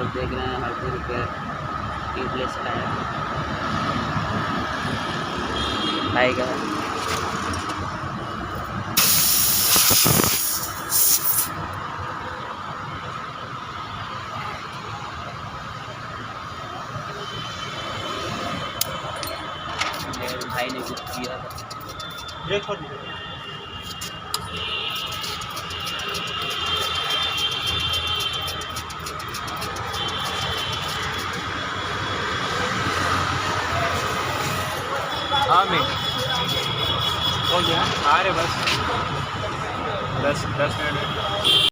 लोग देख रहे हैं हल्दी रिपेयर ट्यूबलेस का है आएगा। भाई ने कुछ किया ब्रेक कर दिया। हाँ मैं हो गया आ रहे बस 10 मिनट।